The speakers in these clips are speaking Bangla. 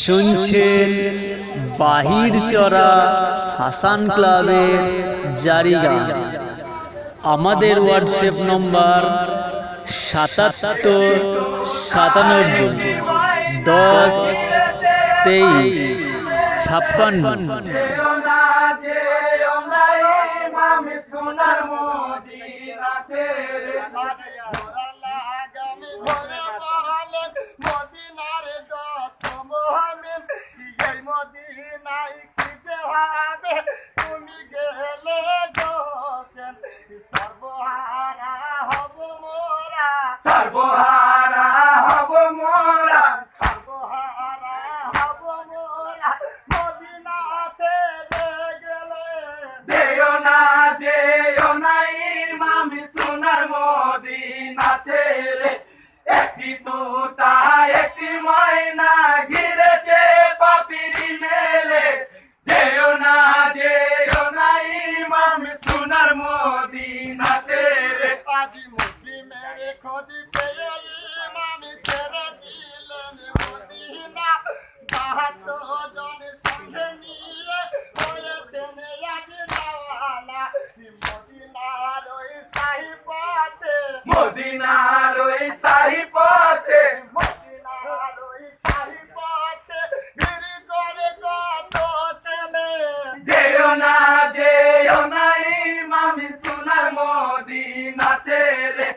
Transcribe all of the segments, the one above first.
শুনছেন বাহির চরা হাসান ক্লাবের জারি গান। আমাদের হোয়াটসঅ্যাপ নম্বর 77 10 23 56। তুমি গেলে গোসেন সর্বহারা হব মোরা, সর্বহারা হব মোরা, সর্বহারা হব মোরা। মদিনা ছেড়ে গেলে যেও না ইমামি সোনার মদিনা ছেড়ে। একটি তোতা একটি ময়না ঘিরেছে পাপিরি মেলে। যেও না ইমামি সোনার মদিনা ছেড়ে। আজি মুসলিমের খোঁজ পেয়ে ইমামি ছেড়ে দিলেন মদিনা। 72 জন সঙ্গে নিয়ে হয়েছেন আজ রওয়ানা। মদিনার ওই শাহী পথে, মদিনার ওই শাহী পথে, মদিনার ওই শাহী পথে ভিড় করে কত ছেলে। যেও না ইমামি সোনার মদিনা ছেড়ে।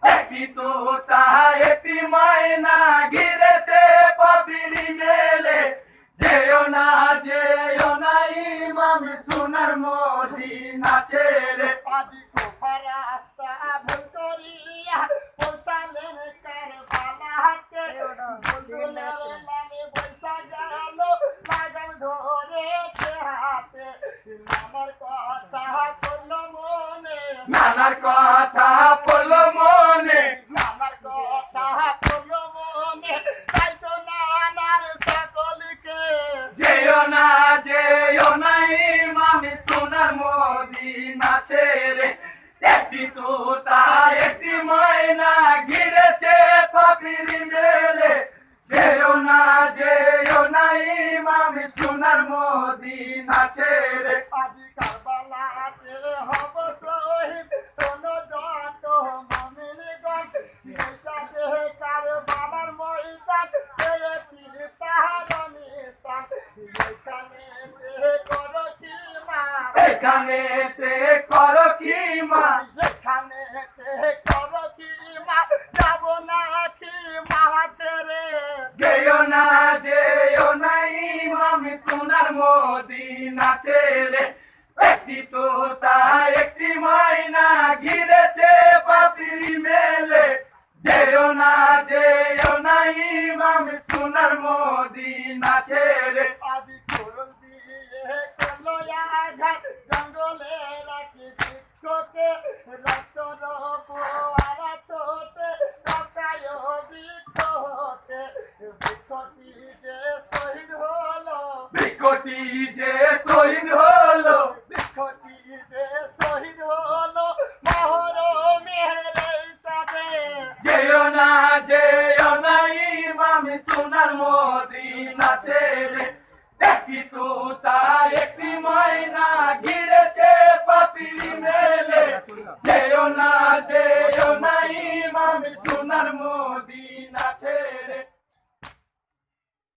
একটি তোতা একটি ময়না ঘিরেছে পাপিরি মেলে। যেও না ইমামি সোনার মদিনা ছেড়ে। আজি কোফা রাস্তা ভুল করিয়া পৌঁছালেন কারবালাতে। বন্ধুদের লালে বৈশা গেল লাগাম ধরেছে হাতে। নানার কথা পড়ল মনে, নানার কথা পড়ল মনে, নানার কথা পড়ল মনে। তাই তো নানার সকলকে যেও না ইমামি সোনার মদিনা ছেড়ে। একটি তোতা একটি ময়না ঘিরেছে পাপিরি মেলে। যেও না ইমামি সোনার মদিনা ছেড়ে। আজি কারবালাতে হব শহীদ শোনো যত মুমিনগণ। যেটা দেহে কারবালার ময়দান পেয়েছি তাহার নিশান। এখানেতে করো কি মা, এখানেতে করো কি মা, এখানেতে করো কি মা। যাব না কি মা ছেড়ে। যেও না ইমামি সোনার মদিনা ছেড়ে। একটি তোতা একটি ময়না ঘিরেছে পাপিরি মেলে। যেও না ইমামি সোনার মদিনা ছেড়ে। আজি করল দিয়ে করলো আঘাত জঙ্গলে রাখি বৃক্ষকে। রক্তর ফোয়ারা ছোটে কাকায় বৃক্ষ হতে। বৃক্ষটি যে শহীদ হলো, বৃক্ষটি যে শহীদ হলো, বৃক্ষটি যে শহীদ হলো মহরমের এই চাঁদে। যেও না ইমামি সোনার মদিনা ছেড়ে। একটি তোতা একটি ময়না ঘিরেছে পাপিরি মেলে। যেও না ইমামি সোনার মদিনা ছেড়ে।